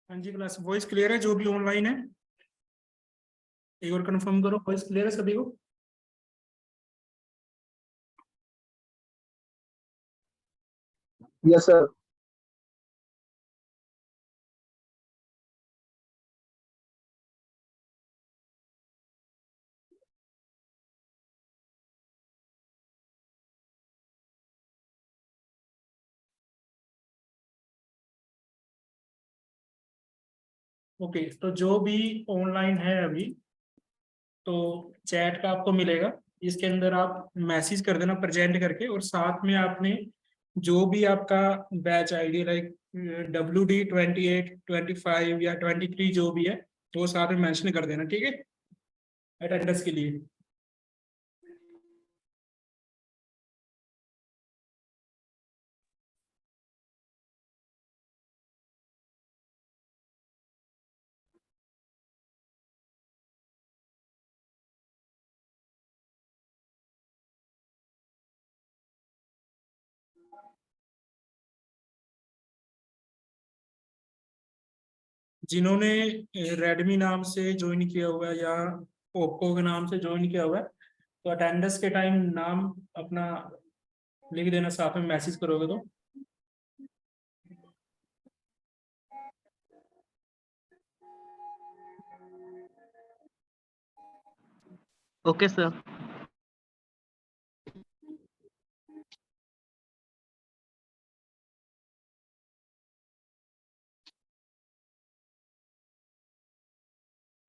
हाँ जी class voice clear है जो भी ऑनलाइन है। एक बार कंफर्म करो वॉइस क्लियर है सभी को। Yes sir. ओके तो जो भी ऑनलाइन है अभी तो चैट का आपको मिलेगा। इसके अंदर आप मैसेज कर देना प्रेजेंट करके और साथ में आपने जो भी आपका बैच आईडी लाइक WD 28 25 या 23 जो भी है तो वो साथ में मेंशन कर देना, ठीक है, अटेंडेंस के लिए। जिन्होंने रेडमी नाम से ज्वाइन किया हुआ है या ओप्पो के नाम से ज्वाइन किया हुआ है तो अटेंडेंस के टाइम नाम अपना लिख देना, साथ में मैसेज करोगे तो। Okay sir.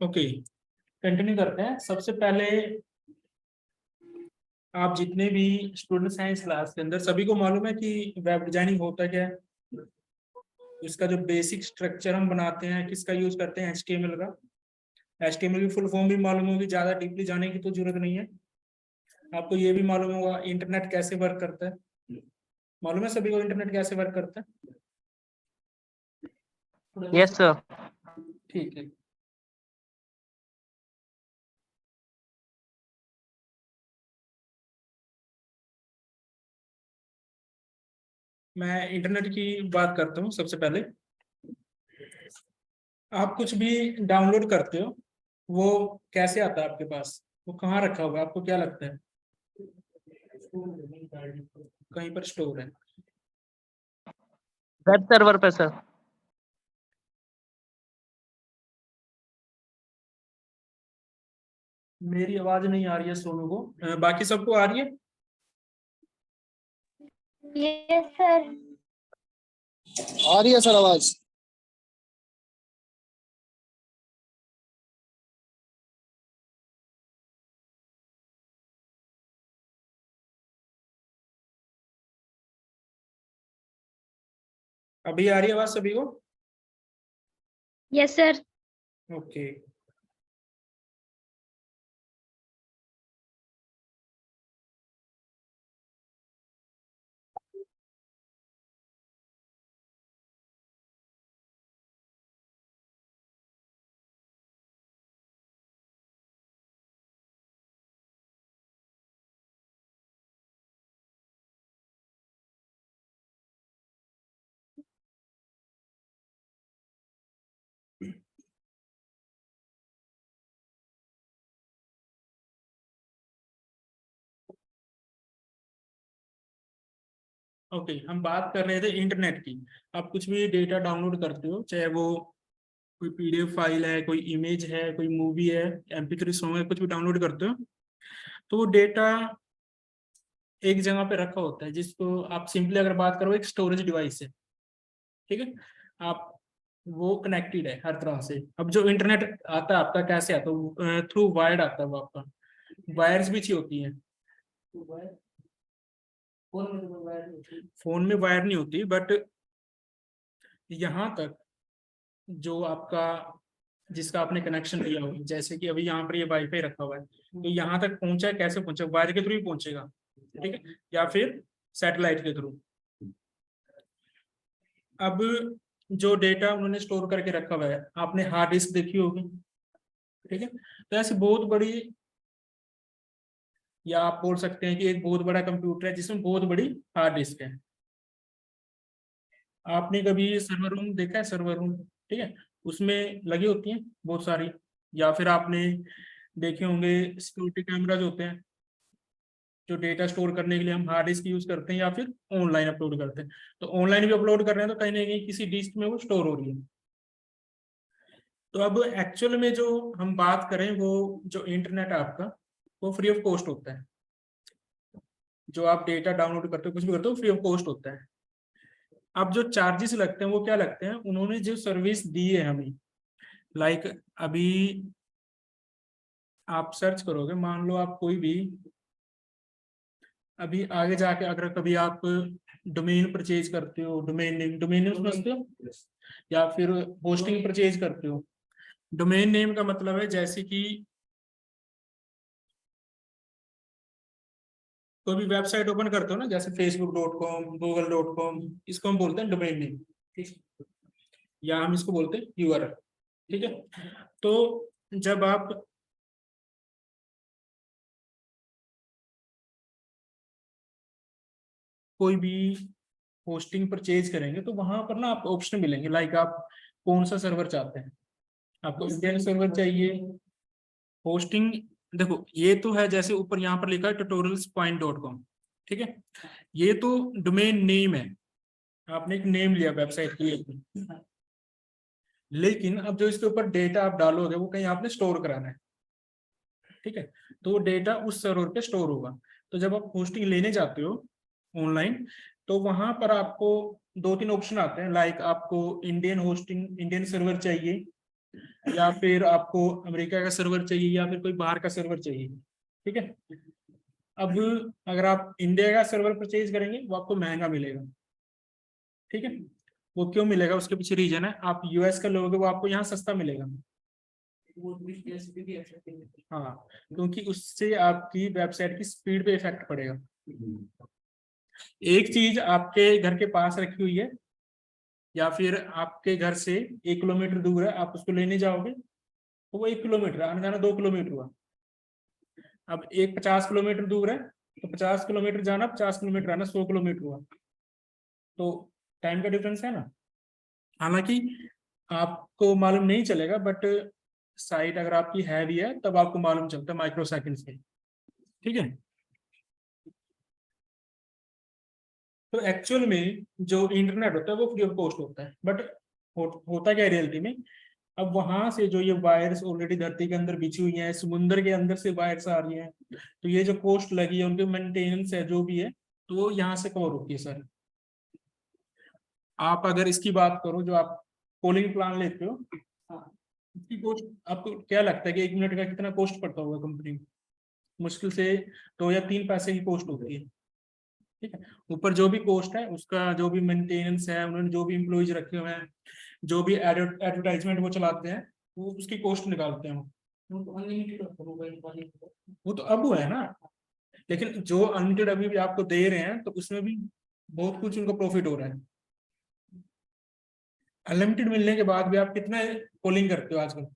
ओके कंटिन्यू करते हैं। सबसे पहले आप जितने भी स्टूडेंट्स हैं इस क्लास के अंदर सभी को मालूम है कि वेब डिजाइनिंग होता क्या है। इसका जो बेसिक स्ट्रक्चर हम बनाते हैं किसका यूज करते हैं, HTML का। HTML की फुल फॉर्म भी मालूम होगी, ज्यादा डीपली जाने की तो जरूरत नहीं है। आपको ये भी मालूम होगा इंटरनेट कैसे वर्क करता है। मालूम है सभी को इंटरनेट कैसे वर्क करता है? Yes sir. ठीक है। मैं इंटरनेट की बात करता हूँ। सबसे पहले आप कुछ भी डाउनलोड करते हो वो कैसे आता है आपके पास, वो कहाँ रखा हुआ है, आपको क्या लगता है? कहीं पर स्टोर है। वेब सर्वर पे सर। मेरी आवाज नहीं आ रही है सोनू को, बाकी सबको आ रही है? Yes sir. आ रही है सर आवाज। अभी आ रही है आवाज सभी को? Yes sir. ओके ओके हम बात कर रहे थे इंटरनेट की। आप कुछ भी डेटा डाउनलोड करते हो, चाहे वो कोई PDF फाइल है, कोई इमेज है, कोई मूवी है, MP3 सॉन्ग है, कुछ भी डाउनलोड करते हो तो वो डेटा एक जगह पे रखा होता है जिसको आप सिंपली अगर बात करो एक स्टोरेज डिवाइस है, ठीक है। आप वो कनेक्टेड है हर तरह से। अब जो इंटरनेट आता है आपका कैसे आता है? थ्रू वायर्ड आता है वो आपका। वायर्स भी चाहिए होती है। फोन में वायर नहीं होती, बट यहाँ तक जो आपका जिसका आपने कनेक्शन लिया हो, जैसे कि अभी यहाँ पर ये वाईफाई रखा हुआ है तो यहाँ तक पहुंचा है, कैसे पहुंचा? वायर के थ्रू ही पहुंचेगा, ठीक है, या फिर सैटेलाइट के थ्रू। अब जो डेटा उन्होंने स्टोर करके रखा हुआ है, आपने हार्ड डिस्क देखी होगी, ठीक है। तो ऐसे बहुत बड़ी, या आप बोल सकते हैं कि एक बहुत बड़ा कंप्यूटर है जिसमें बहुत बड़ी हार्ड डिस्क है। आपने कभी सर्वर रूम देखा है? सर्वर रूम, ठीक है, उसमें लगी होती हैं बहुत सारी, या फिर आपने देखे होंगे सिक्योरिटी कैमराज होते हैं जो डेटा स्टोर करने के लिए हम हार्ड डिस्क यूज करते हैं या फिर ऑनलाइन अपलोड करते हैं। तो ऑनलाइन भी अपलोड कर रहे हैं तो कहीं ना कहीं किसी डिस्क में वो स्टोर हो रही है। तो अब एक्चुअल में जो हम बात करें, वो जो इंटरनेट आपका वो फ्री ऑफ कॉस्ट होता है। जो आप डेटा डाउनलोड करते हो, कुछ भी करते हो, फ्री ऑफ कॉस्ट होता है। अब जो चार्जेस लगते हैं वो क्या लगते हैं, उन्होंने जो सर्विस दी है हमें, लाइक अभी आप सर्च करोगे, मान लो आप कोई भी अभी आगे जाके अगर कभी आप डोमेन परचेज करते हो, डोमेन नेम समझते हो, या फिर होस्टिंग परचेज करते हो। डोमेन नेम का मतलब है जैसे कि कोई भी वेबसाइट ओपन करते हो ना, जैसे facebook.com, google.com, इसको हम बोलते हैं डोमेन नेम, ठीक, या हम इसको बोलते हैं यूआरएल, ठीक है। तो जब आप कोई भी होस्टिंग परचेज करेंगे तो वहां पर ना आपको ऑप्शन मिलेंगे, लाइक आप कौन सा सर्वर चाहते हैं, आपको इंडियन सर्वर चाहिए, होस्टिंग। देखो ये तो है, जैसे ऊपर यहाँ पर लिखा है tutorialspoint.com, ठीक है, ये तो डोमेन नेम है, आपने एक नेम लिया वेबसाइट के लिए। लेकिन अब जो इसके ऊपर डेटा आप डालोगे वो कहीं आपने स्टोर कराना है, ठीक है, तो वो डेटा उस सर्वर पे स्टोर होगा। तो जब आप होस्टिंग लेने जाते हो ऑनलाइन, तो वहां पर आपको 2-3 ऑप्शन आते हैं, लाइक आपको इंडियन होस्टिंग, इंडियन सर्वर चाहिए, या फिर आपको अमेरिका का सर्वर चाहिए, या फिर कोई बाहर का सर्वर चाहिए, ठीक है। अब अगर आप इंडिया का सर्वर परचेज करेंगे वो आपको महंगा मिलेगा, ठीक है। वो क्यों मिलेगा, उसके पीछे रीजन है, आप यूएस का लोगे वो आपको यहाँ सस्ता मिलेगा। हाँ, क्योंकि उससे आपकी वेबसाइट की स्पीड पे इफेक्ट पड़ेगा। एक चीज आपके घर के पास रखी हुई है, या फिर आपके घर से 1 किलोमीटर दूर है, आप उसको लेने जाओगे तो वो 1 किलोमीटर, आने जाना 2 किलोमीटर हुआ। अब एक 50 किलोमीटर दूर है, तो 50 किलोमीटर जाना, 50 किलोमीटर आना, 100 किलोमीटर हुआ, तो टाइम का डिफरेंस है ना। हालांकि आपको मालूम नहीं चलेगा, बट साइट अगर आपकी है भी है तब आपको मालूम चलता है माइक्रो सेकंड्स में, ठीक है। तो एक्चुअल में जो इंटरनेट होता है वो फ्री ऑफ कॉस्ट होता है, बट होता क्या है रियलिटी में, अब वहां से जो ये वायर्स ऑलरेडी धरती के अंदर बिछी हुई हैं, समुद्र के अंदर से वायर्स आ रही हैं, तो ये जो कॉस्ट लगी है उनके मेंटेनेंस है जो भी है, तो वो यहाँ से कवर होती है सर। आप अगर इसकी बात करो, जो आप कॉलिंग प्लान लेते हो, इसकी कॉस्ट आपको क्या लगता है कि 1 मिनट का कितना कॉस्ट पड़ता होगा कंपनी में? मुश्किल से 2 या 3 पैसे की कॉस्ट होती है, ठीक है। ऊपर जो भी कॉस्ट है उसका, जो भी मेंटेनेंस है, उन्होंने जो भी एम्प्लॉइज रखे हुए हैं, जो भी एडवर्टाइजमेंट वो चलाते हैं, वो उसकी कॉस्ट निकालते हैं वो तो अब हुआ है ना। लेकिन जो अनलिमिटेड अभी भी आपको दे रहे हैं तो उसमें भी बहुत कुछ उनको प्रॉफिट हो रहा है। अनलिमिटेड मिलने के बाद भी आप कितना कॉलिंग करते हो आजकल?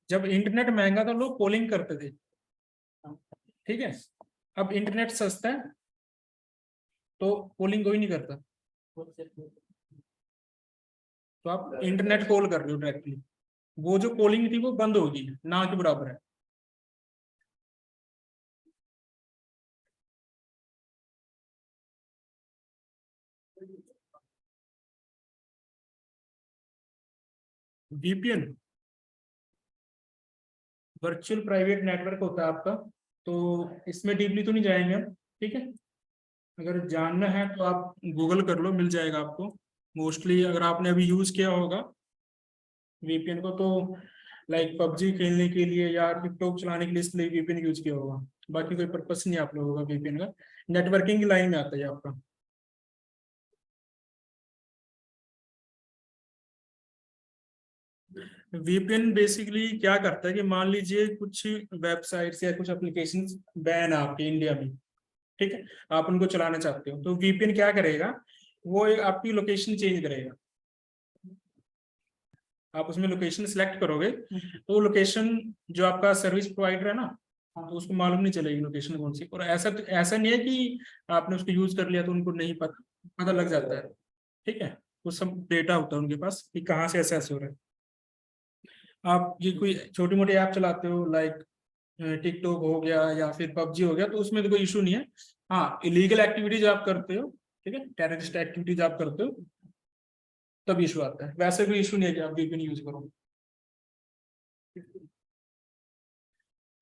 जब इंटरनेट महंगा था लोग कॉलिंग करते थे, ठीक है। अब इंटरनेट सस्ता है तो कॉलिंग कोई नहीं करता, तो आप इंटरनेट कॉल कर रहे हो डायरेक्टली, वो जो कॉलिंग थी वो बंद होगी, ना के बराबर है। VPN वर्चुअल प्राइवेट नेटवर्क होता है आपका, तो इसमें डीपली तो नहीं जाएंगे हम, ठीक है। अगर जानना है तो आप गूगल कर लो, मिल जाएगा आपको। मोस्टली अगर आपने अभी यूज किया होगा VPN को, तो लाइक PUBG खेलने के लिए या टिकटॉक चलाने के लिए इसलिए VPN यूज किया होगा, बाकी कोई पर्पस नहीं आप लोगों का VPN का, नेटवर्किंग की लाइन में आता है आपका। VPN बेसिकली क्या करता है कि मान लीजिए कुछ वेबसाइट्स या कुछ एप्लीकेशंस बैन है आपके इंडिया में, ठीक है, आप उनको चलाना चाहते हो, तो VPN क्या करेगा, वो एक आपकी लोकेशन चेंज करेगा। आप उसमें लोकेशन सिलेक्ट करोगे तो लोकेशन जो आपका सर्विस प्रोवाइडर है ना, तो उसको मालूम नहीं चलेगी लोकेशन कौन सी। और ऐसा नहीं है कि आपने उसको यूज कर लिया तो उनको नहीं पता लग जाता है, ठीक है। वो सब डेटा होता है उनके पास कि कहाँ से एक्सेस हो रहा है। आप ये कोई छोटी मोटी ऐप चलाते हो लाइक टिकटॉक हो गया या फिर पबजी हो गया, तो उसमें तो कोई इशू नहीं है। हाँ, इलीगल एक्टिविटीज आप करते हो, ठीक है, टेररिस्ट एक्टिविटीज आप करते हो, तब इशू आता है। वैसे कोई इशू नहीं है कि आप VPN यूज करो।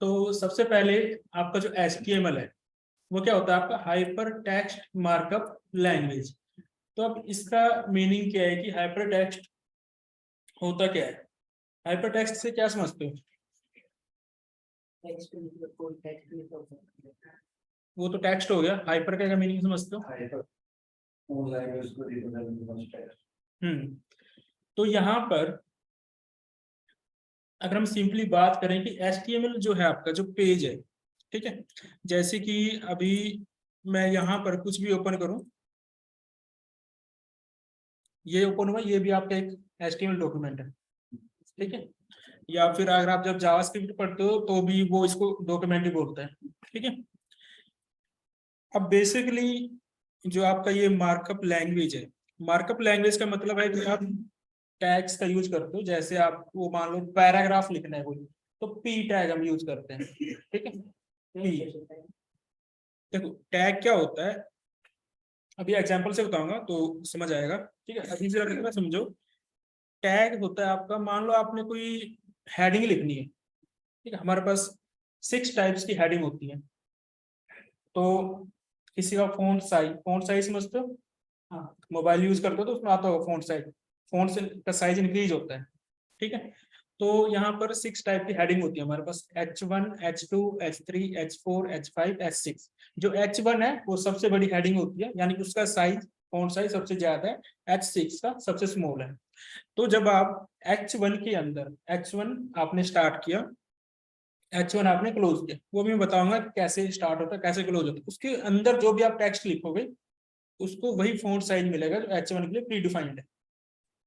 तो सबसे पहले आपका जो HTML है वो क्या होता है, आपका हाइपर टेक्स्ट मार्कअप लैंग्वेज। तो अब इसका मीनिंग क्या है कि हाइपर टेक्स्ट होता क्या है? हाइपर टेक्स्ट से क्या समझते हो? वो तो टेक्स्ट हो गया, हाइपर का क्या मीनिंग समझते हो? तो यहाँ पर अगर हम सिंपली बात करें कि HTML जो है आपका जो पेज है, ठीक है, जैसे कि अभी मैं यहाँ पर कुछ भी ओपन करूं, ये ओपन हुआ, ये भी आपका एक HTML डॉक्यूमेंट है, ठीक है। या फिर अगर आप जब जावास्क्रिप्ट पढ़ते हो तो भी वो इसको डॉक्यूमेंट ही बोलता है, ठीक है। अब बेसिकली जो आपका ये मार्कअप लैंग्वेज है, मार्कअप लैंग्वेज का मतलब है कि आप टैग्स का यूज करते हो। जैसे आप वो मान लो पैराग्राफ लिखना है कोई, तो P टैग हम यूज करते हैं, ठीक है। P, देखो टैग क्या होता है, अभी एग्जांपल से बताऊंगा तो समझ आएगा, ठीक है। अभी जरा समझो, टैग होता है आपका, मान लो आपने कोई हेडिंग लिखनी है, ठीक है। हमारे पास 6 टाइप्स की हेडिंग होती है। तो किसी का फ़ॉन्ट साइज समझते हो? हाँ, मोबाइल यूज करते हो तो उसमें आता होगा फ़ॉन्ट का साइज इंक्रीज होता है, ठीक है। तो यहाँ पर 6 टाइप की हेडिंग होती है हमारे पास, H1, H2, H3, H4, H5, H6। जो H1 है वो सबसे बड़ी हेडिंग होती है, यानी कि उसका साइज, फ़ॉन्ट साइज सबसे ज्यादा है, H6 का सबसे स्मॉल है। तो जब आप H1 के अंदर, H1 आपने स्टार्ट किया, H1 आपने क्लोज किया, वो भी मैं बताऊंगा कैसे स्टार्ट होता है कैसे क्लोज होता है। उसके अंदर जो भी आप टेक्स्ट लिखोगे उसको वही फ़ॉन्ट साइज मिलेगा जो H1 के लिए प्री डिफाइंड है।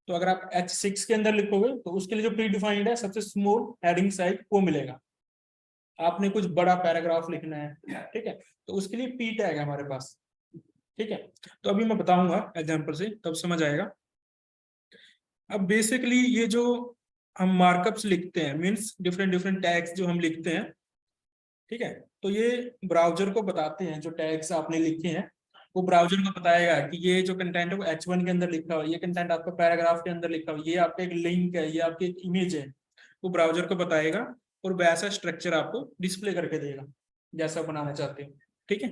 तो अगर आप H6 के अंदर लिखोगे तो उसके लिए जो प्री डिफाइंड है सबसे स्मॉल हेडिंग साइज वो मिलेगा। आपने कुछ बड़ा पैराग्राफ लिखना है, ठीक है, तो उसके लिए P टैग है हमारे पास, ठीक है। तो अभी मैं बताऊंगा एग्जांपल से, तब समझ आएगा। अब बेसिकली ये जो हम मार्कअप्स लिखते हैं, मीन्स डिफरेंट टैग्स जो हम लिखते हैं, ठीक है, तो ये ब्राउजर को बताते हैं। जो टैग्स आपने लिखे हैं वो ब्राउजर को बताएगा कि ये जो कंटेंट है वो H1 के अंदर लिखा हुआ है, ये कंटेंट आपका पैराग्राफ के अंदर लिखा हुआ है, ये आपका एक लिंक है, ये आपकी एक इमेज है, वो ब्राउजर को बताएगा और वैसा स्ट्रक्चर आपको डिस्प्ले करके देगा जैसा बनाना चाहते हो, ठीक है।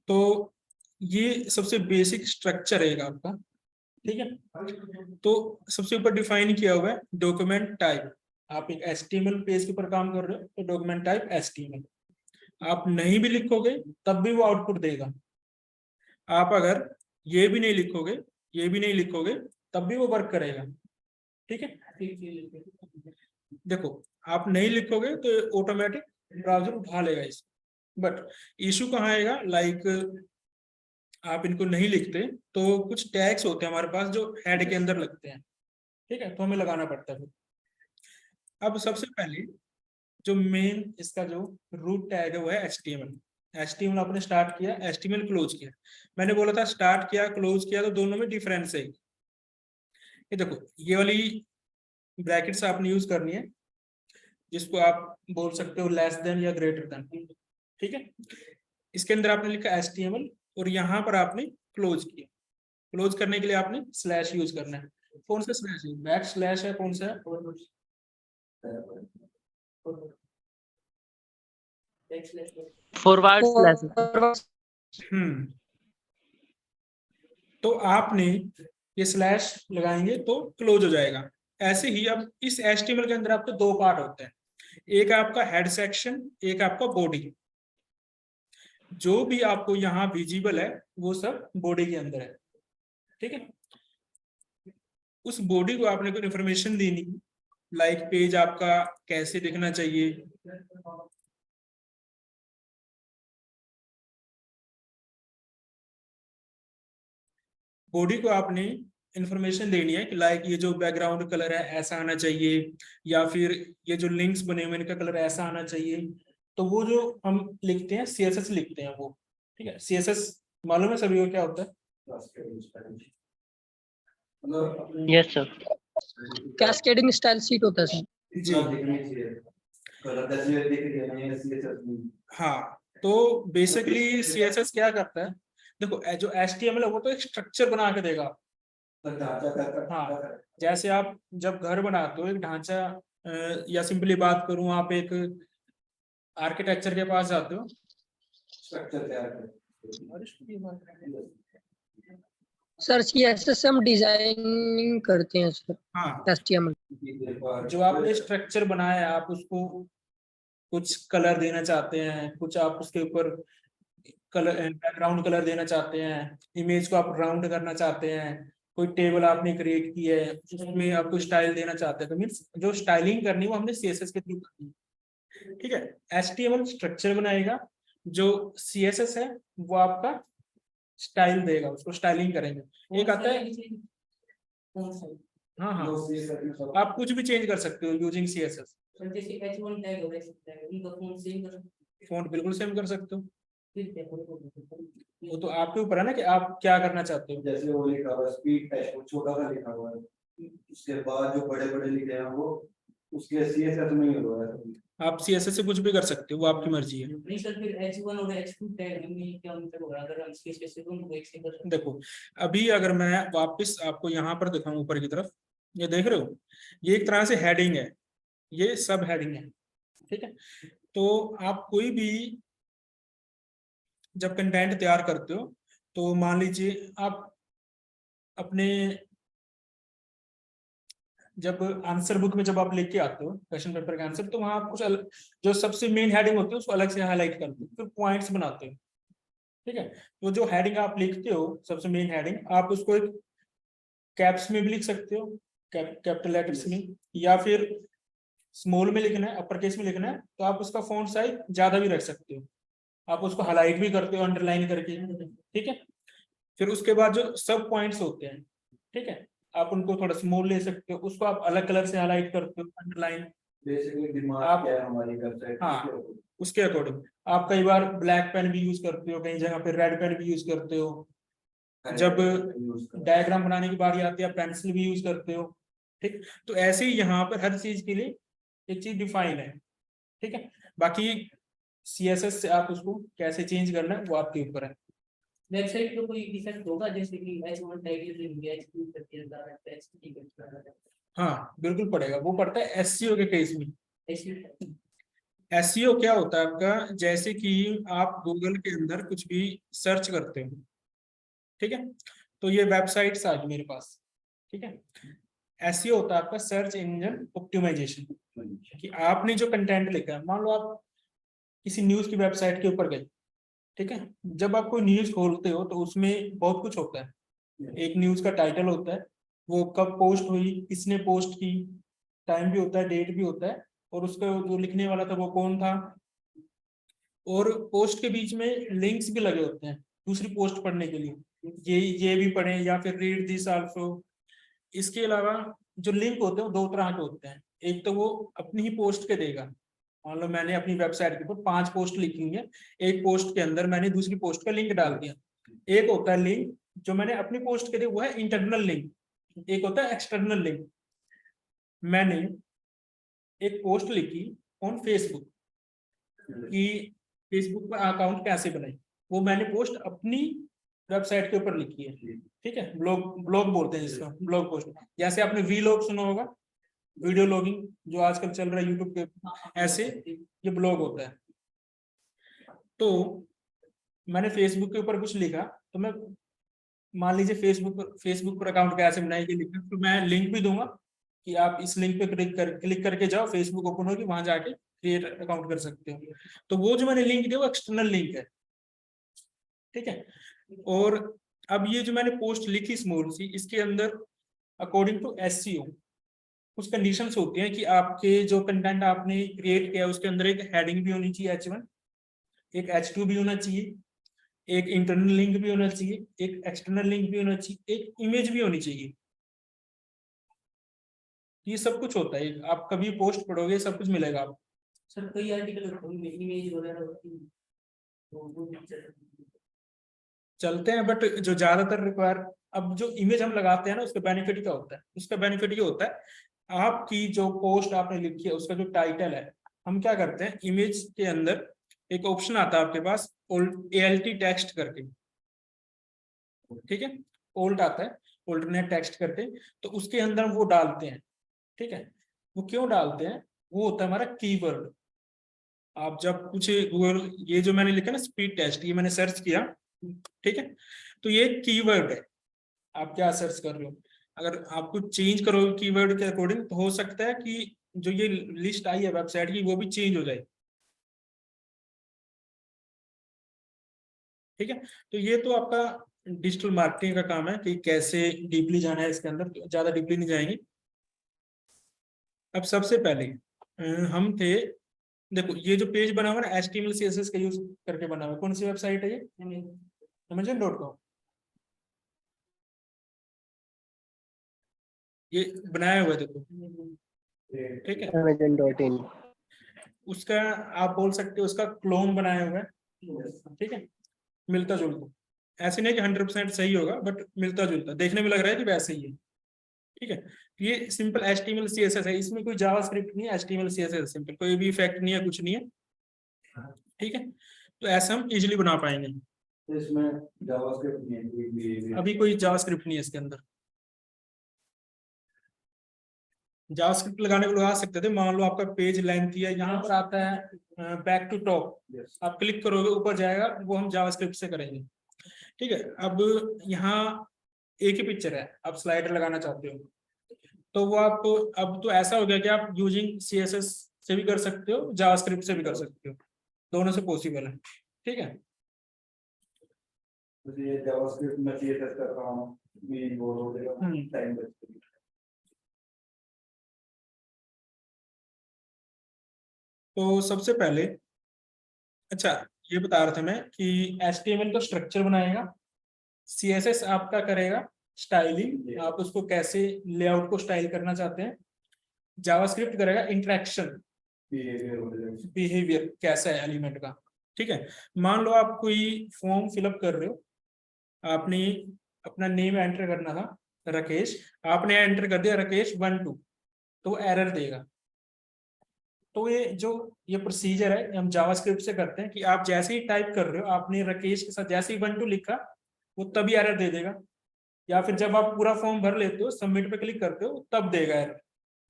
तो ये सबसे बेसिक स्ट्रक्चर है आपका, ठीक है। तो सबसे ऊपर डिफाइन किया हुआ है डॉक्यूमेंट टाइप। आप एक HTML पेज के ऊपर काम कर रहे हो तो डॉक्यूमेंट टाइप HTML। आप नहीं भी लिखोगे तब भी वो आउटपुट देगा। आप अगर ये भी नहीं लिखोगे, ये भी नहीं लिखोगे, तब भी वो वर्क करेगा, ठीक है। देखो आप नहीं लिखोगे तो ऑटोमेटिक ब्राउजर उठा लेगा इसको। बट इशू कहाँ आएगा, लाइक आप इनको नहीं लिखते तो कुछ टैग्स होते हैं हमारे पास जो हेड के अंदर लगते हैं, ठीक है, तो हमें लगाना पड़ता है। अब सबसे पहले जो मेन इसका जो रूट टैग है वो है HTML आपने स्टार्ट किया, HTML क्लोज किया। मैंने बोला था स्टार्ट किया क्लोज किया तो दोनों में डिफरेंस है। ये देखो ये वाली ब्रैकेट्स आपने यूज करनी है, जिसको आप बोल सकते हो लेस देन या ग्रेटर देन, ठीक है। इसके अंदर आपने लिखा HTML और यहाँ पर आपने क्लोज किया। क्लोज करने के लिए आपने स्लैश यूज करना है। कौन सा स्लैश है? बैक स्लैश है, कौन सा है? Forward slash. तो आपने ये स्लैश लगाएंगे तो क्लोज हो जाएगा। ऐसे ही अब इस HTML के अंदर आपके 2 पार्ट होते हैं, एक आपका हेड सेक्शन, एक आपका बॉडी। जो भी आपको यहाँ विजिबल है वो सब बॉडी के अंदर है, ठीक है। उस बॉडी को आपने कोई इंफॉर्मेशन देनी, लाइक पेज आपका कैसे दिखना चाहिए, बॉडी को आपने इंफॉर्मेशन देनी है कि लाइक ये जो बैकग्राउंड कलर है ऐसा आना चाहिए, या फिर ये जो लिंक्स बने हुए इनका कलर ऐसा आना चाहिए। तो वो जो हम लिखते हैं CSS लिखते हैं वो, ठीक है। CSS मालूम है सभी को क्या होता है? Yes sir. Cascading style sheet होता है सर। जी हाँ, तो बेसिकली CSS क्या करता है, देखो जो HTML है वो तो एक स्ट्रक्चर बना के देगा। हाँ, जैसे आप जब घर बनाते हो एक ढांचा, या सिंपली बात करूं, आप एक आर्किटेक्चर के पास जाते हो, सर CSS हम डिजाइनिंग करते हैं सर। हाँ, HTML जो आपने स्ट्रक्चर बनाया है, आप उसको कुछ कलर देना चाहते हैं, कुछ आप उसके ऊपर कलर, बैकग्राउंड कलर देना चाहते हैं, इमेज को आप राउंड करना चाहते हैं, कोई टेबल आपने क्रिएट की है उसमें आपको स्टाइल देना चाहते हैं, तो मीन्स जो स्टाइलिंग करनी है वो हमने CSS के थ्रू करनी है। ठीक है। HTML स्ट्रक्चर बनाएगा, जो CSS है वो आपका स्टाइल देगा, उसको स्टाइलिंग करेंगे। एक आता है, हाँ हाँ, आप कुछ भी चेंज कर सकते हो यूजिंग CSS। फॉन्ट बिल्कुल सेम कर सकते हो, वो तो आपके ऊपर है ना कि आप क्या करना चाहते हो। जैसे वो लिखा हुआ स्पीड टेस्ट, वो छोटा सा लिखा हुआ है, उसके बाद जो बड़े बड़े लिखे हैं वो उसके CSS में ही हुआ है। आप CSS से कुछ भी कर सकते हो, वो आपकी मर्जी है। नहीं सर, फिर H1 और H2 टैग में क्या अंतर होगा अगर हम CSS से दोनों को एक से कर? देखो, अभी अगर मैं वापस आपको यहाँ पर दिखाऊं ऊपर की तरफ, ये देख रहे हो, ये एक तरह से हेडिंग है, ये सब हेडिंग है। ठीक है। तो आप कोई भी जब कंटेंट तैयार करते हो, तो मान लीजिए आप अपने जब आंसर बुक में जब आप लेके आते हो क्वेश्चन पेपर का आंसर, तो वहां आप कुछ जो सबसे मेन हेडिंग होती है उसको अलग से हाईलाइट करते हो, फिर पॉइंट्स बनाते हो। ठीक है। तो जो हेडिंग आप लिखते हो, सबसे मेन हेडिंग, आप उसको एक कैप्स में भी लिख सकते हो, कैपिटल लेटर्स में, या फिर स्मॉल में लिखना है, अपर केस में लिखना है, तो आप उसका फॉन्ट साइज ज्यादा भी रख सकते हो, आप उसको हाईलाइट भी करते हो अंडरलाइन करके। ठीक है। फिर उसके बाद जो सब पॉइंट्स होते हैं, ठीक है, आप उनको थोड़ा स्मॉल ले सकते हो, उसको आप अलग कलर से हाईलाइट करते हो, अंडरलाइन। बेसिकली डिमांड आप, क्या है हमारी वेबसाइट, हाँ, उसके अकॉर्डिंग आप कई बार ब्लैक पेन भी यूज करते हो, कई जगह पे रेड पेन भी यूज करते हो, जब डायग्राम बनाने की बारी आती है आप पेंसिल भी यूज करते हो। ठीक। तो ऐसे ही यहाँ पर हर चीज के लिए एक चीज डिफाइन है। ठीक है। बाकी CSS से आप उसको कैसे चेंज करना है वो आपके ऊपर है। वेबसाइट पे कोई डिफेक्ट होगा जैसे कि H1 टैग यूज हो गया, H2 करके डाला है, H3 करके, हाँ बिल्कुल पड़ेगा, वो पड़ता है SEO के केस में। ऐसे SEO क्या होता है आपका, जैसे कि आप गूगल के अंदर कुछ भी सर्च करते हो, ठीक है, तो ये वेबसाइट्स आ गई मेरे पास। ठीक है। SEO होता है आपका सर्च इंजन ऑप्टिमाइजेशन, कि आपने जो कंटेंट लिखा है, मान लो आप किसी न्यूज की वेबसाइट के ऊपर गए, ठीक है, जब आप कोई न्यूज खोलते हो तो उसमें बहुत कुछ होता है। एक न्यूज का टाइटल होता है, वो कब पोस्ट हुई, किसने पोस्ट की, टाइम भी होता है, डेट भी होता है, और उसका जो लिखने वाला था वो कौन था, और पोस्ट के बीच में लिंक्स भी लगे होते हैं दूसरी पोस्ट पढ़ने के लिए, ये भी पढ़ें या फिर रीड दिस आल्सो। इसके अलावा जो लिंक होते हैं वो 2 तरह के होते हैं, एक तो वो अपनी ही पोस्ट के देगा, मान लो मैंने अपनी वेबसाइट के ऊपर 5 पोस्ट लिखी है, एक पोस्ट के अंदर मैंने दूसरी पोस्ट का लिंक डाल दिया। एक होता है लिंक जो मैंने अपनी पोस्ट के लिए, वो है इंटरनल लिंक, एक होता है एक्सटर्नल लिंक। मैंने एक पोस्ट लिखी ऑन फेसबुक कि फेसबुक पर अकाउंट कैसे बनाए, वो मैंने पोस्ट अपनी वेबसाइट के ऊपर लिखी है। ठीक है। ब्लॉग ब्लॉग बोलते हैं जिसको, ब्लॉग पोस्ट। जैसे आपने वीलॉग सुना होगा, वीडियो लॉगिंग जो आजकल चल रहा है यूट्यूब पे, ऐसे ये ब्लॉग होता है। तो मैंने फेसबुक के ऊपर कुछ लिखा, तो मैं मान लीजिए फेसबुक पर अकाउंट कैसे बनाए ये लिखा, तो मैं लिंक भी दूंगा कि आप इस लिंक पे क्लिक करके जाओ, फेसबुक ओपन होगी, वहां जाके क्रिएट अकाउंट कर सकते हो। तो वो जो मैंने लिंक दिया वो एक्सटर्नल लिंक है। ठीक है। और अब ये जो मैंने पोस्ट लिखी स्मॉल सी, इसके अंदर अकॉर्डिंग टू SEO कुछ कंडीशंस होती हैं कि आपके जो कंटेंट आपने क्रिएट किया उसके अंदर एक हेडिंग भी होनी चाहिए H1, एक H2 भी होना चाहिए, एक इंटरनल लिंक भी होना चाहिए, एक एक्सटर्नल लिंक भी होना चाहिए, एक इमेज भी होनी चाहिए। ये सब कुछ होता है, आप कभी पोस्ट पढ़ोगे सब कुछ मिलेगा आपको। सर कई आर्टिकल होते हैं इमेज वगैरह होती है, तो वो चलते हैं, बट जो ज्यादातर रिक्वायर, अब जो इमेज हम लगाते हैं ना, उसका बेनिफिट क्या होता है? उसका बेनिफिट ये होता है, आपकी जो पोस्ट आपने लिखी है उसका जो टाइटल है, हम क्या करते हैं, इमेज के अंदर एक ऑप्शन आता है आपके पास ALT टेक्स्ट करके, ठीक है, ओल्ट आता है, ऑल्टरनेट टेक्स्ट करके, तो उसके अंदर वो डालते हैं, ठीक है। वो क्यों डालते हैं? वो होता है हमारा कीवर्ड। आप जब कुछ गूगल, ये जो मैंने लिखा ना स्पीड टेस्ट, ये मैंने सर्च किया, ठीक है, तो ये कीवर्ड है, आप क्या सर्च कर रहे हो, अगर आपको चेंज करोगे कीवर्ड के अकॉर्डिंग, तो हो सकता है कि जो ये लिस्ट आई है वेबसाइट की, वो भी चेंज हो जाए, ठीक है। तो ये तो आपका डिजिटल मार्केटिंग का काम है कि कैसे डीपली जाना है इसके अंदर, तो ज्यादा डीपली नहीं जाएंगे। अब सबसे पहले हम थे, देखो ये जो पेज बना हुआ है ना, HTML CSS का यूज करके बना हुआ है, कौन सी वेबसाइट है ये? Amazon.com। ये बनाया हुआ है, देखो, ठीक है। Amazon.in। उसका आप बोल सकते हो उसका क्लोन बनाया हुआ है, ठीक है, मिलता जुलता, ऐसे नहीं कि 100% सही होगा, बट मिलता जुलता, देखने में लग रहा है कि वैसे ही है, ठीक है। ये सिंपल HTML CSS है, इसमें कोई जावास्क्रिप्ट नहीं है, HTML CSS सिंपल, कोई भी इफेक्ट नहीं है, कुछ नहीं है, ठीक है। तो ऐसा हम इजीली बना पाएंगे। तो इसमें जावास्क्रिप्ट नहीं है, अभी कोई जावास्क्रिप्ट नहीं है इसके अंदर। जावास्क्रिप्ट लगाने को लगा सकते थे, मान लो आपका पेज लेंथ है, यहाँ पर आता है बैक टू टॉप, आप क्लिक करोगे ऊपर जाएगा, वो हम जावास्क्रिप्ट से करेंगे, ठीक है। अब यहाँ एक ही पिक्चर है, आप स्लाइडर लगाना चाहते हो, तो वो आप, अब तो ऐसा हो गया कि आप यूजिंग CSS से भी कर सकते हो, जावास्क्रिप्ट से भी कर सकते हो, दोनों से पॉसिबल है, ठीक है। तो ये जावास्क्रिप्ट में CSS का काम भी वो हो जाएगा, टाइम बचेगा। तो सबसे पहले, अच्छा ये बता रहा था मैं कि HTML का स्ट्रक्चर बनाएगा, CSS आपका करेगा स्टाइलिंग, आप उसको कैसे लेआउट को स्टाइल करना चाहते हैं, जावास्क्रिप्ट करेगा इंटरेक्शन, बिहेवियर कैसा है एलिमेंट का, ठीक है। मान लो आप कोई फॉर्म फिलअप कर रहे हो, आपने अपना नेम एंटर करना था राकेश, आपने एंटर कर दिया राकेश 12, तो एरर देगा। तो ये प्रोसीजर है, हम जावास्क्रिप्ट से करते हैं कि आप जैसे ही टाइप कर रहे हो, आपने राकेश के साथ जैसे ही 12 लिखा, वो तभी एरर दे देगा, या फिर जब आप पूरा फॉर्म भर लेते हो, सबमिट पे क्लिक करते हो, तब देगा एरर।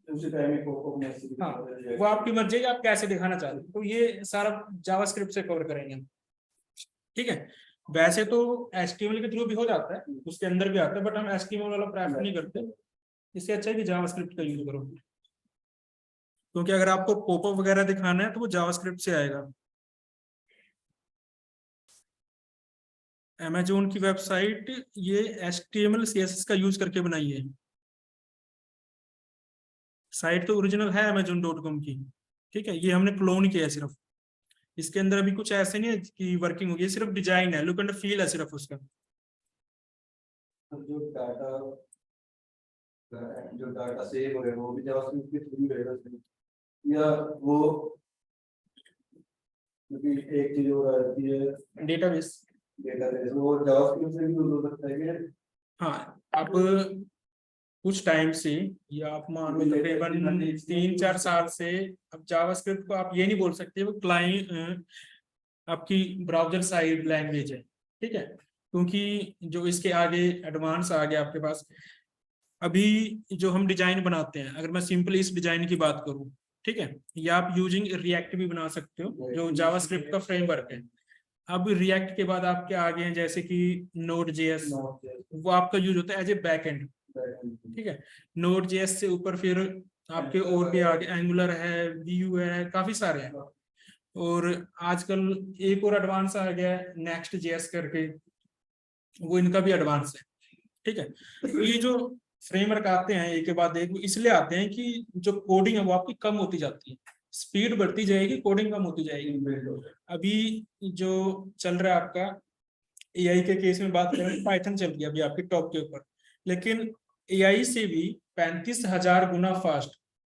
उसी टाइम में पॉपअप मैसेज, हाँ, वो आपकी मर्जी है कि आप कैसे दिखाना चाहते हो, तो ये सारा जावास्क्रिप्ट से कवर करेंगे हम, ठीक है। वैसे तो HTML के थ्रू भी हो जाता है, उसके अंदर भी आता है, बट हम HTML वाला प्रेफर नहीं करते, इससे अच्छा है कि जावास्क्रिप्ट का यूज करो, क्योंकि अगर आपको पॉपअप वगैरह दिखाना है तो वो जावास्क्रिप्ट से आएगा। Amazon की वेबसाइट ये HTML CSS का यूज करके बनाई है, साइट तो ओरिजिनल है Amazon.com की, ठीक है, ये हमने क्लोन किया है सिर्फ, इसके अंदर अभी कुछ ऐसे नहीं है कि वर्किंग होगी, सिर्फ डिजाइन है, लुक एंड फील है सिर्फ उसका। जो डाटा सेव हो रहा है वो भी जावास्क्रिप्ट के थ्रू रहेगा, या वो क्योंकि एक चीज हो रही है डेटाबेस, वो जावास्क्रिप्ट से भी यूज हो सकता है कि? हाँ, अब कुछ टाइम से, या आप मान लो तकरीबन 3-4 साल से, अब जावास्क्रिप्ट को आप ये नहीं बोल सकते वो क्लाइंट आपकी ब्राउजर साइड लैंग्वेज है, ठीक है, क्योंकि जो इसके आगे एडवांस आ गया आपके पास। अभी जो हम डिजाइन बनाते हैं, अगर मैं सिंपली इस डिजाइन की बात करूं, ठीक है, या आप यूजिंग रिएक्ट भी बना सकते हो, जो जावास्क्रिप्ट का फ्रेमवर्क है। अब रिएक्ट के बाद आपके आगे हैं जैसे कि Node.js, वो आपका यूज होता है एज ए बैकएंड, ठीक है। Node.js से ऊपर फिर आपके और भी आगे एंगुलर है, Vue है, काफी सारे हैं, और आजकल एक और एडवांस आ गया है Next.js करके, वो इनका भी एडवांस है, ठीक है। तो ये जो फ्रेमवर्क आते हैं एक के बाद एक, इसलिए आते हैं कि जो कोडिंग है वो आपकी कम होती जाती है, स्पीड बढ़ती जाएगी, कोडिंग कम होती जाएगी। अभी जो चल रहा है आपका AI के केस में बात करें, पाइथन चल गया अभी आपके टॉप के ऊपर, लेकिन AI से भी 35,000 गुना फास्ट,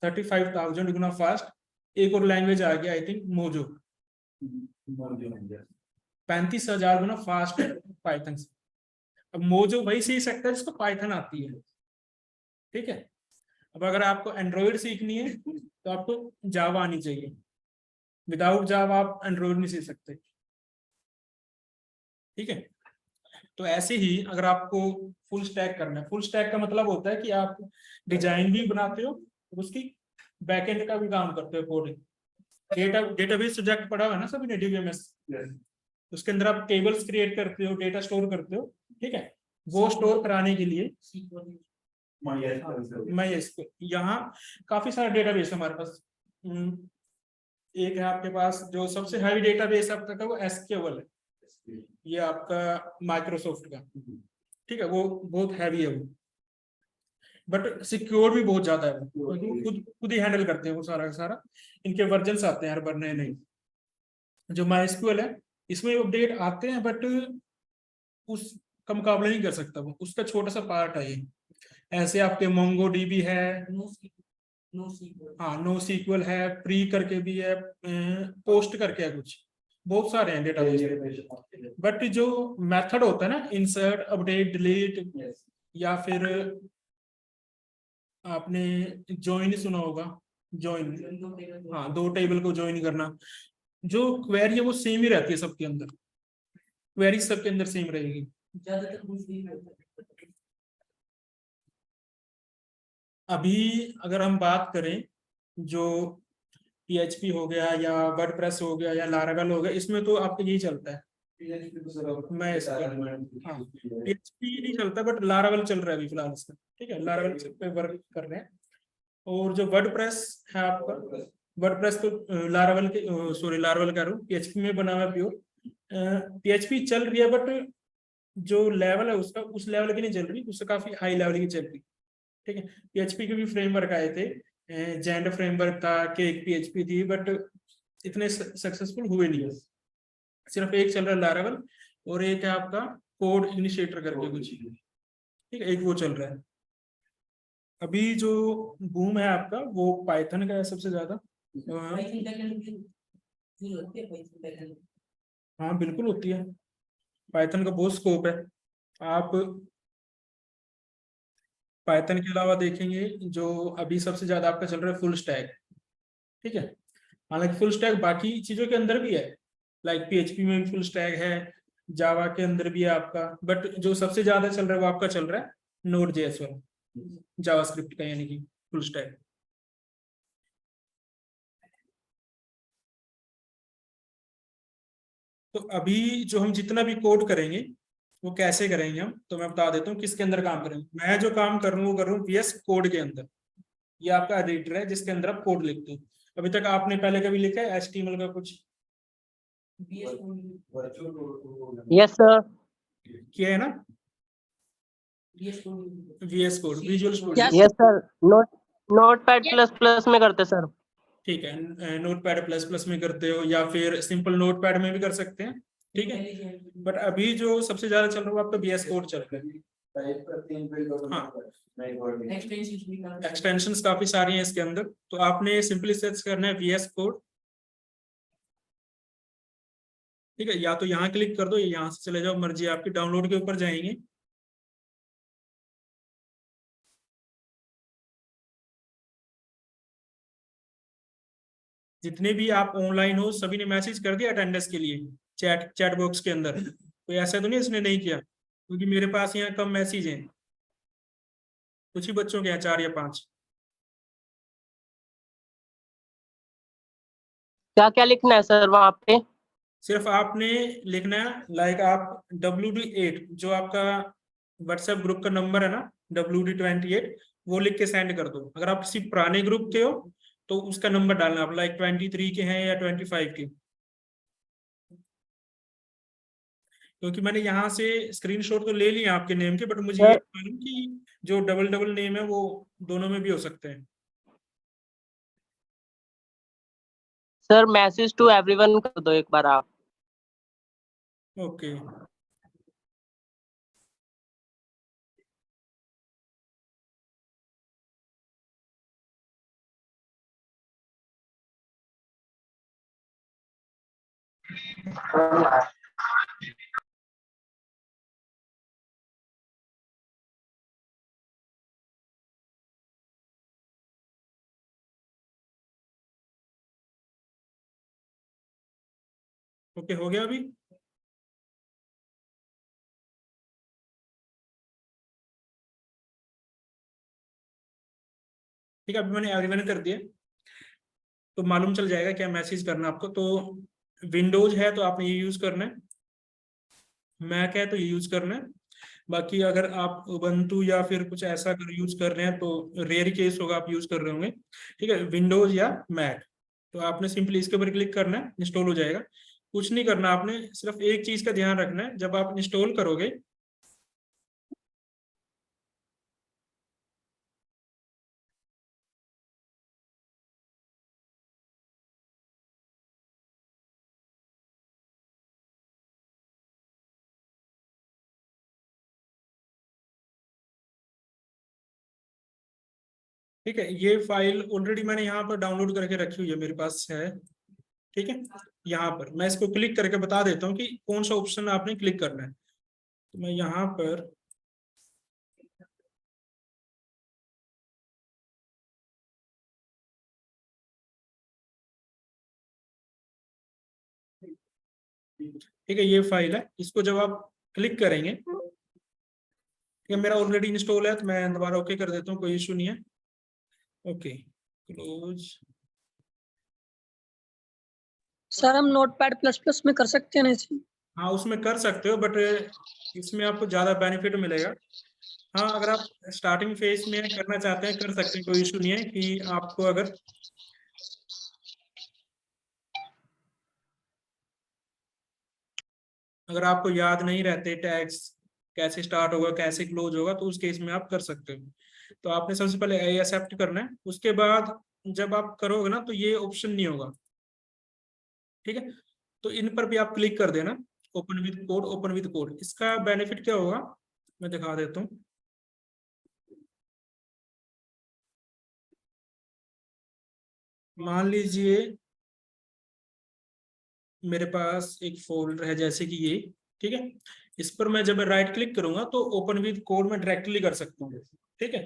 35,000 गुना फास्ट एक और लैंग्वेज आ गया, I think mojo, 35,000 Guna fast है पाइथन से। अब मोजो वही सीख सकता है जिसको पाइथन आती है, ठीक है। अब अगर आपको एंड्रॉइड सीखनी है तो आपको जावा आनी चाहिए, विदाउट जावा आप एंड्रॉइड नहीं सीख सकते, ठीक है। तो ऐसे ही अगर आपको फुल स्टैक करना है, फुल स्टैक का मतलब होता है कि आप डिजाइन भी बनाते हो, उसकी बैकएंड का भी काम करते हो, कोडिंग। डेटाबेस सब्जेक्ट पढ़ा हुआ है ना सभी ने, डीबीएमएस। उसके अंदर आप टेबल्स क्रिएट करते हो, डेटा स्टोर करते हो, ठीक है। वो स्टोर कराने के लिए मैं इसको यहाँ काफी सारे डेटाबेस हमारे पास। एक है आपके पास जो सबसे हैवी डेटाबेस अब तक है, वो एसक्यूएल है, ये आपका माइक्रोसॉफ्ट का, ठीक है। वो बहुत हैवी है वो, बट सिक्योर भी बहुत ज्यादा है वो, खुद ही हैंडल करते हैं वो सारा का सारा। इनके वर्जन्स आते हैं हर बार नए नए। जो माइस्क्यूएल है इसमें अपडेट आते हैं, बट उसका मुकाबला नहीं कर सकता वो, उसका छोटा सा पार्ट है ये। ऐसे आपके मोंगो डीबी है, हाँ नो सीक्वल है, प्री करके भी है, पोस्ट करके है, कुछ बहुत सारे हैं डेटाबेस। बट जो मेथड होता है ना, इंसर्ट, अपडेट, डिलीट, या फिर आपने ज्वाइन सुना होगा, ज्वाइन, हाँ 2 टेबल को ज्वाइन करना। जो क्वेरी है वो सेम ही रहती है सबके अंदर, क्वेरी सबके अंदर सेम रहेगी। अभी अगर हम बात करें जो PHP हो गया या वर्डप्रेस हो गया या लारावेल हो गया, इसमें तो आपको यही चलता है। मैं हाँ PHP नहीं चलता, बट लारावेल चल रहा है अभी फिलहाल इसका, ठीक है। लारावेल पे वर्क कर रहे हैं। और जो वर्डप्रेस है आपका, वर्डप्रेस तो लारावेल के, सॉरी लारावेल कह रहा हूँ, PHP में बना हुआ है प्योर। PHP चल रही है, बट जो लेवल है उसका उस लेवल की नहीं चल रही, उससे काफी हाई लेवल की चल रही, ठीक है। PHP के भी फ्रेमवर्क आए थे, जेंड फ्रेमवर्क था, केक PHP थी, बट इतने सक्सेसफुल हुए नहीं। सिर्फ एक चल रहा है लारावेल, और एक है आपका कोड इनिशिएटर करके कुछ, ठीक है, एक वो चल रहा है। अभी जो बूम है आपका वो पाइथन का है सबसे ज्यादा। हाँ बिल्कुल होती है, पाइथन का बहुत स्कोप है। आप पाइथन के अलावा देखेंगे जो अभी सबसे ज्यादा आपका चल रहा है फुल स्टैक, ठीक है। हालांकि फुल स्टैक बाकी चीजों के अंदर भी है, लाइक PHP में भी फुल स्टैक है, जावा के अंदर भी है आपका, बट जो सबसे ज्यादा चल रहा है वो आपका चल रहा है Node.js वाला, जावास्क्रिप्ट का, यानी कि फुल स्टैक। तो अभी जो हम जितना भी कोड करेंगे वो कैसे करेंगे हम, तो मैं बता देता हूँ किसके अंदर काम करेंगे। मैं जो काम कर रहा हूँ वो कर रहा हूँ VS कोड के अंदर। ये आपका एडिटर है जिसके अंदर आप कोड लिखते हो। अभी तक आपने पहले कभी लिखा है HTML का कुछ? Yes sir. किया है ना, VS code, visual studio, yes sir. Notepad plus plus में करते सर। ठीक है। नोटपैड प्लस प्लस में करते हो या फिर सिंपल नोटपैड में भी कर सकते हैं, ठीक है। बट अभी जो सबसे ज्यादा चल रहा है वो आपका VS कोड चल रहा है। हाँ, एक्सटेंशंस काफी सारी हैं इसके अंदर, तो आपने सिंपली सर्च करना है VS कोड, ठीक है। या तो यहाँ क्लिक कर दो या यहाँ से चले जाओ, मर्जी आपकी। डाउनलोड के ऊपर जाएंगे, जितने भी आप ऑनलाइन हो सभी ने मैसेज कर दिया अटेंडेंस के लिए चैट बॉक्स के अंदर। कोई ऐसा तो नहीं इसने नहीं किया, क्योंकि मेरे पास यहाँ कम मैसेज हैं, कुछ ही बच्चों के हैं, 4 या 5। क्या क्या लिखना है सर वहाँ पे? सिर्फ आपने लिखना है, लाइक आप WD8 जो आपका व्हाट्सएप ग्रुप का नंबर है ना, WD28, वो लिख के सेंड कर दो। अगर आप किसी पुराने ग्रुप के हो तो उसका नंबर डालना आप, लाइक 23 के हैं या 25 के, क्योंकि मैंने यहाँ से स्क्रीनशॉट तो ले लिया आपके नेम के, बट मुझे ये मालूम कि जो डबल डबल नेम है वो दोनों में भी हो सकते हैं। सर मैसेज टू एवरीवन कर दो एक बार आप। ओके, ओके हो गया अभी? ठीक है, अभी मैंने एवरीवन कर दिया, तो मालूम चल जाएगा क्या मैसेज करना आपको। तो विंडोज है तो आपने ये यूज करना है, मैक है तो ये यूज करना है। बाकी अगर आप उबंटू या फिर कुछ ऐसा अगर यूज कर रहे हैं तो रेयर केस होगा आप यूज कर रहे होंगे। ठीक है, विंडोज या मैक, तो आपने सिंपली इसके ऊपर क्लिक करना है, इंस्टॉल हो जाएगा। कुछ नहीं करना आपने, सिर्फ एक चीज का ध्यान रखना है, जब आप इंस्टॉल करोगे ठीक है, ये फाइल ऑलरेडी मैंने यहाँ पर डाउनलोड करके रखी हुई है, मेरे पास है। ठीक है, यहाँ पर मैं इसको क्लिक करके बता देता हूँ कि कौन सा ऑप्शन आपने क्लिक करना है। तो मैं यहाँ पर ठीक है, ये फाइल है, इसको जब आप क्लिक करेंगे, ठीक है, मेरा ऑलरेडी इंस्टॉल है तो मैं दोबारा ओके कर देता हूँ, कोई इशू नहीं है। Okay, close. सर हम नोटपैड प्लस प्लस में कर सकते हैं ना इसे? हाँ, उसमें कर सकते हो, बट इसमें आपको ज्यादा बेनिफिट मिलेगा। हाँ, अगर आप स्टार्टिंग फेज में करना चाहते हैं कर सकते हैं, कोई इशू नहीं है। कि आपको अगर आपको याद नहीं रहते टैग्स कैसे स्टार्ट होगा कैसे क्लोज होगा, तो उस केस में आप कर सकते हो। तो आपने सबसे पहले एक्सेप्ट करना है, उसके बाद जब आप करोगे ना तो ये ऑप्शन नहीं होगा। ठीक है, तो इन पर भी आप क्लिक कर देना, open with code, open with code. इसका बेनिफिट क्या होगा मैं दिखा देता हूँ। मान लीजिए मेरे पास एक फोल्डर है जैसे कि ये, ठीक है, इस पर मैं जब राइट क्लिक करूंगा तो ओपन विद कोड में डायरेक्टली कर सकता हूँ। ठीक है,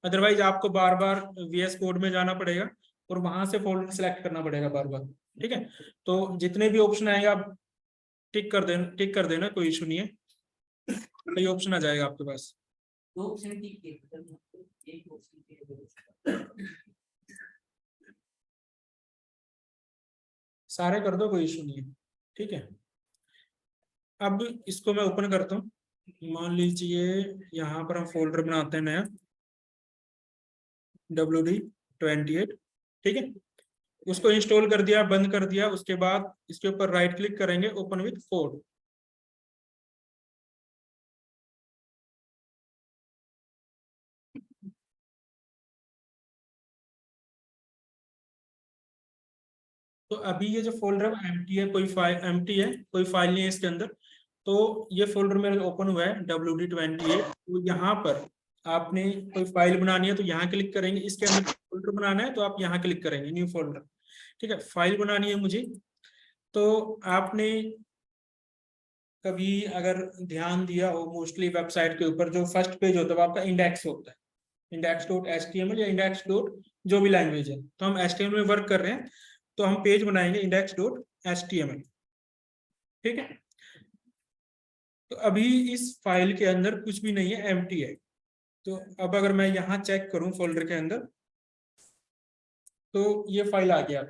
अदरवाइज आपको बार बार VS कोड में जाना पड़ेगा और वहां से फोल्डर सेलेक्ट करना पड़ेगा बार बार। ठीक है, तो जितने भी ऑप्शन आएगा आप टिक कर देना, कोई इशू नहीं है, कई ऑप्शन आ जाएगा आपके पास। 2% की एक ऑप्शन की सारे कर दो, कोई इशू नहीं है। ठीक है, अब इसको मैं ओपन करता हूँ। मान लीजिए यहाँ पर हम फोल्डर बनाते हैं नया WD28। ठीक है, उसको इंस्टॉल कर दिया, बंद कर दिया, उसके बाद इसके ऊपर राइट क्लिक करेंगे, ओपन विद कोड। तो अभी ये जो फोल्डर है एम्प्टी है, कोई फाइल एम्प्टी है, कोई फाइल नहीं है इसके अंदर। तो ये फोल्डर मेरा ओपन हुआ है WD28। तो यहाँ पर आपने कोई फाइल बनानी है तो यहाँ क्लिक करेंगे, इसके अंदर फोल्डर बनाना है तो आप यहाँ क्लिक करेंगे, न्यू फोल्डर। ठीक है, फाइल बनानी है मुझे, तो आपने कभी अगर ध्यान दिया हो मोस्टली वेबसाइट के ऊपर जो फर्स्ट पेज होता है वो आपका इंडेक्स होता है, index.html या इंडेक्स डॉट जो भी लैंग्वेज है। तो हम HTML में वर्क कर रहे हैं तो हम पेज बनाएंगे index.html। ठीक है, तो अभी इस फाइल के अंदर कुछ भी नहीं है, एम्प्टी है। तो अब अगर मैं यहाँ चेक करूं फोल्डर के अंदर तो ये फाइल आ गया।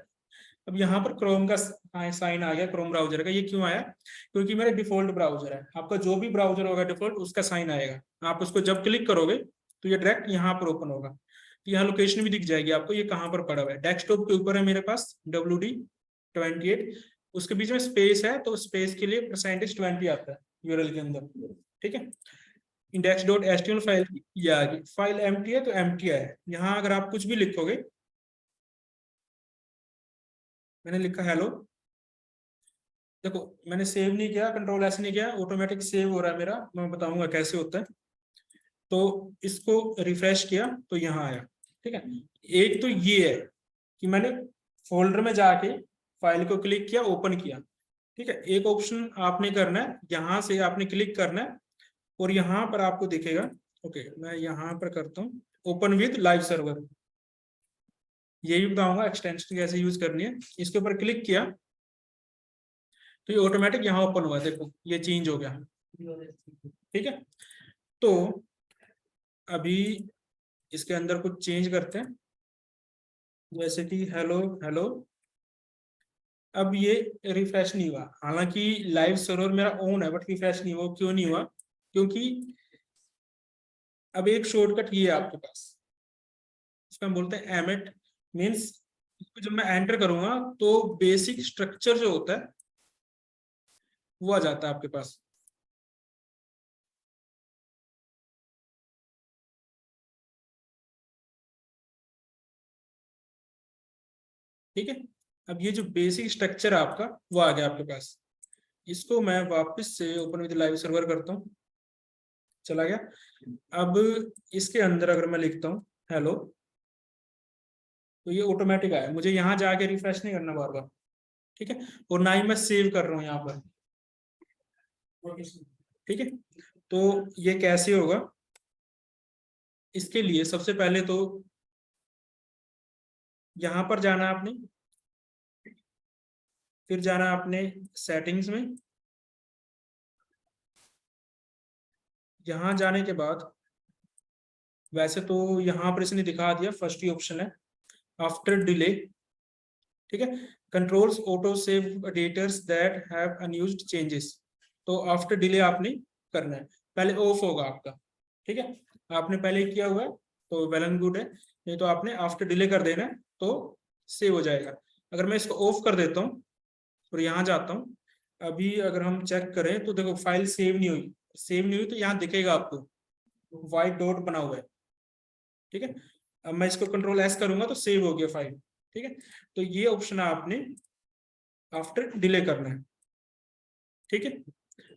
अब यहाँ पर क्रोम का साइन आ गया, क्रोम ब्राउजर का। ये क्यों आया? क्योंकि मेरा डिफॉल्ट ब्राउजर है, आपका जो भी ब्राउजर होगा डिफॉल्ट उसका साइन आएगा। आप उसको जब क्लिक करोगे तो ये डायरेक्ट यहाँ पर ओपन होगा। तो यहाँ लोकेशन भी दिख जाएगी आपको, ये कहाँ पर पड़ा हुआ है। डेस्कटॉप के ऊपर है मेरे पास WD28, उसके बीच में स्पेस है तो स्पेस के लिए %20 आता है URL के अंदर। ठीक है, index.html फाइल ये आ गई। फाइल एम्प्टी है तो एम्प्टी है। यहाँ अगर आप कुछ भी लिखोगे, मैंने लिखा हेलो, देखो मैंने सेव नहीं किया, Ctrl+S नहीं किया, ऑटोमेटिक सेव हो रहा है मेरा। मैं बताऊंगा कैसे होता है। तो इसको रिफ्रेश किया तो यहाँ आया। ठीक है, एक तो ये है कि मैंने फोल्डर में जाके फाइल को क्लिक किया, ओपन किया। ठीक है, एक ऑप्शन आपने करना है, यहाँ से आपने क्लिक करना है और यहाँ पर आपको दिखेगा। ओके, मैं यहाँ पर करता हूँ ओपन विद लाइव सर्वर। ये भी बताऊंगा एक्सटेंशन कैसे यूज करनी है। इसके ऊपर क्लिक किया, तो ये ऑटोमेटिक यहाँ ओपन हुआ, देखो ये चेंज हो गया, ठीक है। तो अभी इसके अंदर कुछ चेंज करते हैं, जैसे कि हेलो हेलो। अब ये रिफ्रेश नहीं हुआ, हालांकि लाइव सर्वर मेरा ऑन है, बट रिफ्रेश नहीं हुआ। क्यों नहीं हुआ? क्योंकि अब एक शॉर्टकट ये है आपके पास, इसको हम बोलते हैं एमिट। मीन्स इसको जब मैं एंटर करूंगा तो बेसिक स्ट्रक्चर जो होता है वो आ जाता है आपके पास। ठीक है, अब ये जो बेसिक स्ट्रक्चर है आपका वो आ गया आपके पास। इसको मैं वापस से ओपन विद लाइव सर्वर करता हूँ, चला गया। अब इसके अंदर अगर मैं लिखता हूँ हेलो, तो ये ऑटोमेटिक आया, मुझे यहाँ जाके रिफ्रेश नहीं करना बार बार, ठीक है। और ना ही मैं सेव कर रहा हूँ यहाँ पर, ठीक है। तो ये कैसे होगा, इसके लिए सबसे पहले तो यहाँ पर जाना आपने, फिर जाना आपने सेटिंग्स में। यहाँ जाने के बाद वैसे तो यहाँ पर इसने दिखा दिया, फर्स्ट ही ऑप्शन है आफ्टर डिले, ठीक है। Controls auto save debtors that have unused changes, तो आफ्टर डिले आपने करना है, पहले ऑफ होगा आपका, ठीक है। आपने पहले किया हुआ है तो वेल एंड गुड है, नहीं तो आपने आफ्टर डिले कर देना है तो सेव हो जाएगा। अगर मैं इसको ऑफ कर देता हूँ और यहाँ जाता हूँ, अभी अगर हम चेक करें तो देखो फाइल सेव नहीं हुई, सेव नहीं हुई तो यहाँ दिखेगा आपको व्हाइट डॉट बना हुआ है, ठीक है। अब मैं इसको कंट्रोल एस करूंगा तो सेव हो गया फाइल, ठीक है। तो ये ऑप्शन आपने आफ्टर डिले करना है, ठीक है।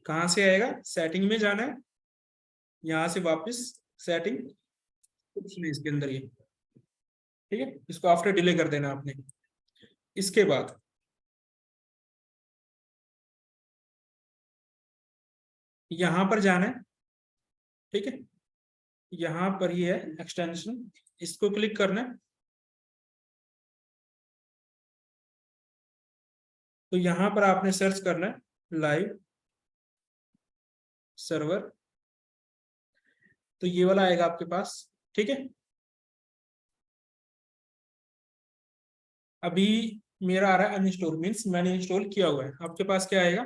कहाँ से आएगा, सेटिंग में जाना है, यहाँ से वापस सेटिंग ऑप्शन है इसके अंदर ये, ठीक है। इसको आफ्टर डिले कर देना आपने। इसके बाद यहाँ पर जाना है, ठीक है। यहाँ पर ये है एक्सटेंशन, इसको क्लिक करना है। तो यहाँ पर आपने सर्च करना है लाइव सर्वर, तो ये वाला आएगा आपके पास, ठीक है। अभी मेरा आ रहा है अनइंस्टॉल, मीन्स मैंने इंस्टॉल किया हुआ है। आपके पास क्या आएगा,